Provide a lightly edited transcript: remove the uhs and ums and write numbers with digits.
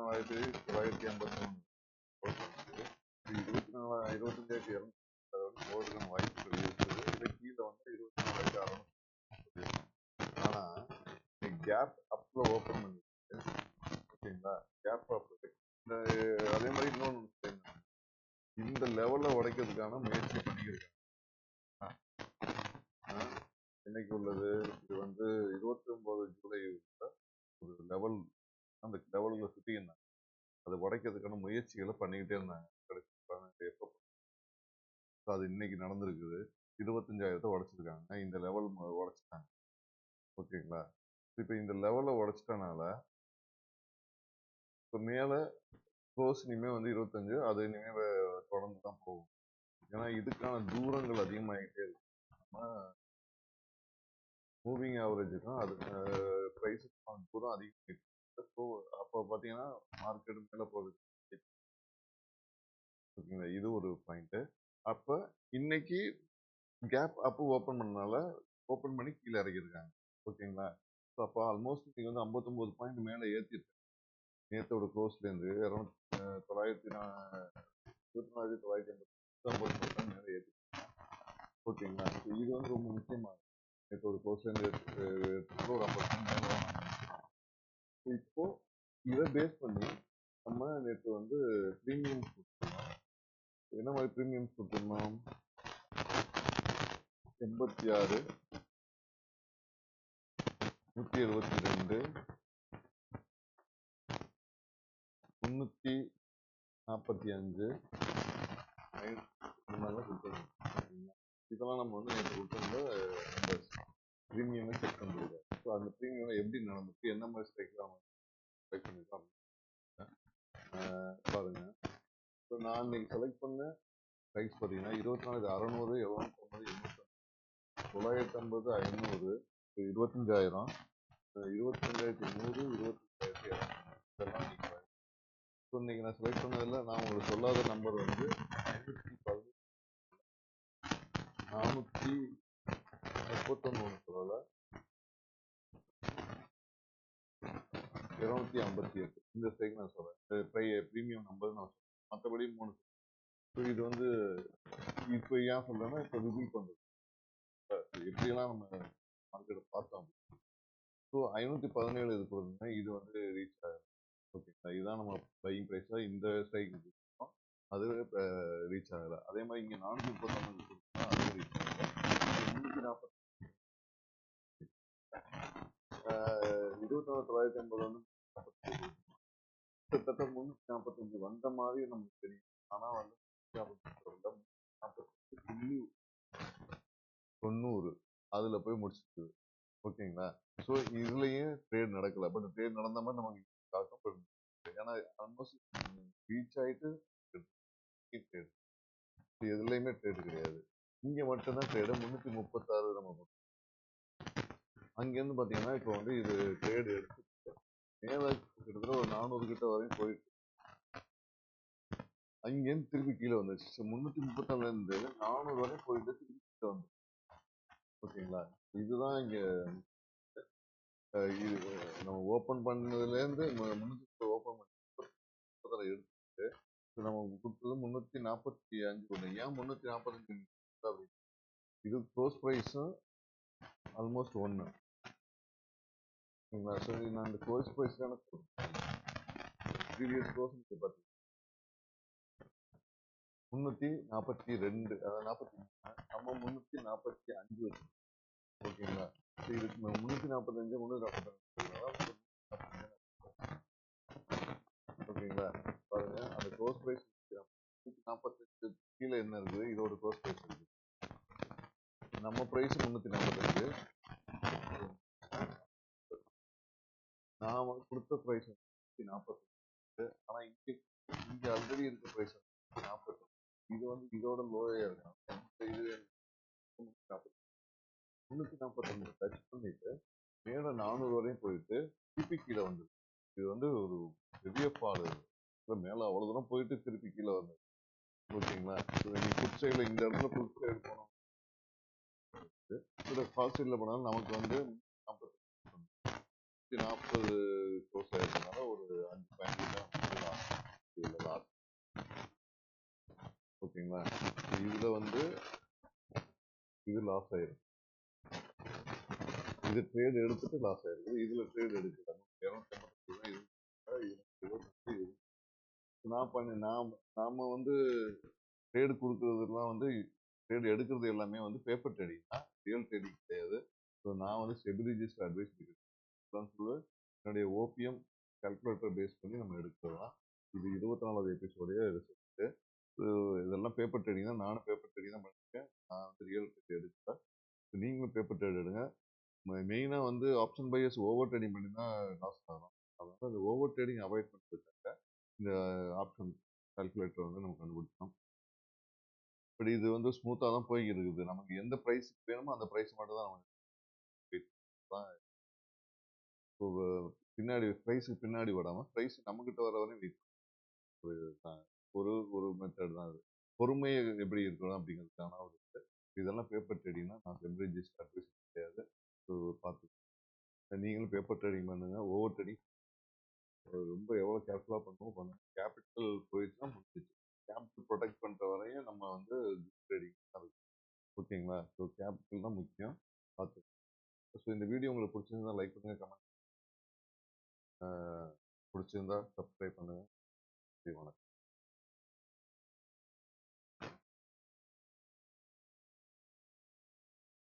24,953 24,25,200 போடுற வாய்ப்புகள் இருக்குது. இதை கீழே வந்து 24,600. ஆனா கேப் அப்ல ஓப்பன் பண்ணி ஓகேங்களா, கேப் அப் இந்த அதே மாதிரி இன்னொன்று இந்த லெவல்ல உடைக்கிறதுக்கான முயற்சி பண்ணியிருக்காங்க. இன்னைக்கு உள்ளது இது வந்து 29 ஜூலை ஒரு லெவல், அந்த லெவல்ல சுத்தி இருந்தாங்க. அதை உடைக்கிறதுக்கான முயற்சிகளை பண்ணிக்கிட்டே இருந்தாங்க. அது இன்னைக்கு நடந்திருக்குது. 25,000 உடைச்சிருக்காங்க. இந்த லெவல் உடைச்சிட்டாங்க. ஓகேங்களா, இப்போ இந்த லெவலை உடைச்சிட்டனால இப்போ மேல க்ளோஸ் இனிமே வந்து 25, அது இனிமே தொடர்ந்து தான் போகும். ஏன்னா இதுக்கான தூரங்கள் அதிகமாகிட்டே இருக்கு. மூவிங் ஆவரேஜுக்கும் அது ப்ரைஸுக்கும் தூரம் அதிகமாகிட்டு. ஸோ அப்போ பார்த்தீங்கன்னா மார்க்கெட் மேலே போகுது. ஓகேங்களா, இது ஒரு பாயிண்ட்டு. அப்போ இன்னைக்கு கேப் அப்பு ஓப்பன் பண்ணனால ஓப்பன் பண்ணி கீழே இறக்கியிருக்காங்க. ஓகேங்களா, ஸோ அப்போ ஆல்மோஸ்ட் நீங்கள் வந்து 59 பாயிண்ட் மேலே ஏற்றிருக்கு. நேற்றோட க்ளோஸ்லேருந்து 24,980 மேலே ஏற்றி. ஓகேங்களா, இது வந்து ரொம்ப முக்கியமானது. நேற்றோட க்ளோஸ்லேருந்து ஒரு 50 மேலே தான். இப்போ இதை பேஸ் பண்ணி நம்ம நேற்று வந்து ப்ரீமியம் கொடுத்துருந்தோம். என்ன மாதிரி ப்ரீமியம்ஸ் கொடுத்துருந்தோம்? 86, 172, 345, இதெல்லாம் நம்ம வந்து நேற்று கொடுத்துருந்த ப்ரீமியமே செக் பண்ணிருக்கோம். ஸோ அந்த ப்ரீமியம் எப்படி நடந்துச்சு, என்ன மாதிரி ஸ்ட்ரைக்லாம் செலக்ட் பண்ணிருக்கோம் பாருங்க. ஸோ நான் இன்னைக்கு செலக்ட் பண்ண ப்ரைஸ் பார்த்தீங்கன்னா 24,600, 750, 950, 500, 25,000, 25,100, 25,200 இதெல்லாம் நீங்கள். ஸோ இன்னைக்கு நான் செலக்ட் பண்ணதில் நான் உங்களுக்கு சொல்லாத நம்பர் வந்து 431 சொல்லலை, 258 இந்த ஸ்ட்ரைக் நான் சொல்றேன். ப்ரீமியம் நம்பர் நான் சொல்றேன். மற்றபடி 3. ஸோ இது வந்து இப்போ ஏன் சொல்றேன்னா இப்போ ரிவீல் பண்றது எப்படியெல்லாம் நம்ம மார்க்கெட்டை பார்த்தோம். ஸோ 517 இது கொடுங்க, இது வந்து ரீச் ஆகும். ஓகேங்களா, இதுதான் நம்ம பையிங் ப்ரைஸா இந்த ஸ்ட்ரைக் கொடுத்தோம், அது ரீச் ஆகலை. அதே மாதிரி இங்கே 439 கொடுத்தோம், அது ரீச் ஆகலை. 340 24,980 வந்து கிட்டத்தட்ட 345 வந்த மாதிரி நமக்கு தெரியும். ஆனா வந்து 90 அதுல போய் முடிச்சிருக்கு. ஓகேங்களா, ஸோ இதுலயும் ட்ரேட் நடக்கல. பட் ட்ரேட் நடந்த மாதிரி நமக்கு தாக்கம். ஏன்னா ஆல்மோஸ்ட் ரீச் ஆயிட்டு ட்ரேட் எதுலையுமே ட்ரேட் கிடையாது. இங்க மட்டும்தான் ட்ரேடு 336 நம்ம. அங்கேருந்து பார்த்தீங்கன்னா இப்போ வந்து இது ட்ரேடு எடுத்து மேலே கிட்டத்தட்ட ஒரு 400 கிட்ட வரையும் போயிட்டு அங்கேருந்து திருப்பி கீழே வந்துச்சு. 334லேருந்து 400 வரையும் போயிட்டு திருப்பி கீழே வந்து. ஓகேங்களா, இதுதான் இங்க இது நம்ம ஓப்பன் பண்ணதுலேருந்து 300 ஓப்பன் பண்ணி எடுத்துட்டு நம்ம கொடுத்தது 345 ஒன்று. ஏன் 345 அப்படின்னு, இது க்ளோஸ் ப்ரைஸும் ஆல்மோஸ்ட் ஒன்று. ஓகேங்களா, ஸோ நான் இந்த க்ளோஸ் ப்ரைஸ்க்கான ப்ரீவியஸ் க்ளோஸ் பார்த்தீங்கன்னா 342, அதாவது 43, நம்ம 345 வச்சு. ஓகேங்களா, இதுக்கு 345, 345. ஓகேங்களா, பாருங்க அந்த க்ளோஸ் ப்ரைஸ் 345 கீழே என்ன இருக்குது, இதோட க்ளோஸ் ப்ரைஸ் இருக்கு. நம்ம ப்ரைஸ் 345, நான் கொடுத்த ப்ரைஸ் 345. ஆனா இங்க ஆல்ரெடி இருக்க ப்ரைஸ் 40. இது வந்து இதோட லோயா இருக்கும். இது 345 டச் பண்ணிட்டு மேல 400 வரையும் போயிட்டு திருப்பி கீழே வந்து. இது வந்து ஒரு பெரிய ஃபால். மேல அவ்வளவு தூரம் போயிட்டு திருப்பி கீழே வந்து. ஓகேங்களா, ஃபுட் சைடில் இந்த இடத்துல ஃபுட் சைடு போனோம், ஃபால் சைடில் போனாலும் நமக்கு வந்து 40 க்ளோஸ் ஆயிருக்கனால ஒரு 5 பாயிண்ட் தான் இதுல லாஸ். ஓகேங்களா? இதுல வந்து இது லாஸ் ஆயிருக்கு. இது ட்ரேட் எடுத்துட்டு லாஸ் ஆயிருக்கு. இதுல ட்ரேட் எடுக்கல. 280 தான் இது. நாம வந்து ட்ரேடு கொடுக்கறதுலாம் வந்து ட்ரேடு எடுக்கிறது எல்லாமே வந்து பேப்பர் ட்ரேடிங் தான், ரியல் ட்ரேடிங் கிடையாது. ஸோ நான் வந்து செபி ரிஜிஸ்டர் அட்வைஸ் பண்ணிக்கிறேன். என்னுடைய ஓபிஎம் கால்குலேட்டர் பேஸ் பண்ணி நம்ம எடுக்கலாம். இது 24வது எபிசோடைய ரிசல்ட். இதெல்லாம் பேப்பர் ட்ரேடிங் தான். நானும் பேப்பர் ட்ரேடிங் தான் பண்ணிருக்கேன். நான் வந்து ரியல் ட்ரேட் எடுக்கல. நீங்களும் பேப்பர் ட்ரேட் எடுங்க. மெயினாக வந்து ஆப்ஷன் பையர்ஸ் ஓவர் ட்ரேடிங் பண்ணி தான் லாஸ் ஆகும். அதனால அந்த ஓவர் ட்ரேடிங் அவாய்ட் பண்ணுறதுக்காக இந்த ஆப்ஷன் கால்குலேட்டர் வந்து நம்ம கண்டுபிடிச்சோம். பட் இது வந்து ஸ்மூத்தாக தான் போய்கிட்டு இருக்குது. நமக்கு எந்த ப்ரைஸ் வேணுமோ அந்த ப்ரைஸ் மட்டும் தான் நம்ம பின்னாடி ப்ரைஸுக்கு பின்னாடி விடாமல் ப்ரைஸ் நம்மக்கிட்ட வர வரையும் வெயிட் ஒரு ஒரு மெத்தட் தான் அது. பொறுமையை எப்படி இருக்கணும் அப்படிங்கிறதுக்கான ஒரு இதெல்லாம் பேப்பர் ட்ரேடிங்னா நான் செப்ரிஜிஸ்ட் அட்வைஸ் கிடையாது. ஸோ பார்த்து நீங்களும் பேப்பர் ட்ரேடிங் பண்ணுங்க. ஓவர் ட்ரேடிங் ரொம்ப எவ்வளோ கேர்ஃபுல்லாக பண்ணுங்க. கேபிட்டல் போயிடுச்சுன்னா முடிஞ்சிச்சு. கேபிட்டல் ப்ரொடெக்ட் பண்ணுற வரையும் நம்ம வந்து ட்ரேடிங் தான் இருக்கு. ஓகேங்களா? ஸோ கேபிட்டல் தான் முக்கியம். பார்த்து. ஸோ இந்த வீடியோ உங்களுக்கு பிடிச்சிருந்தா லைக் பண்ணுங்க, கமெண்ட் பிடிச்சிருந்தா சப்ஸ்கிரைப் பண்ணுங்க. வணக்கம்.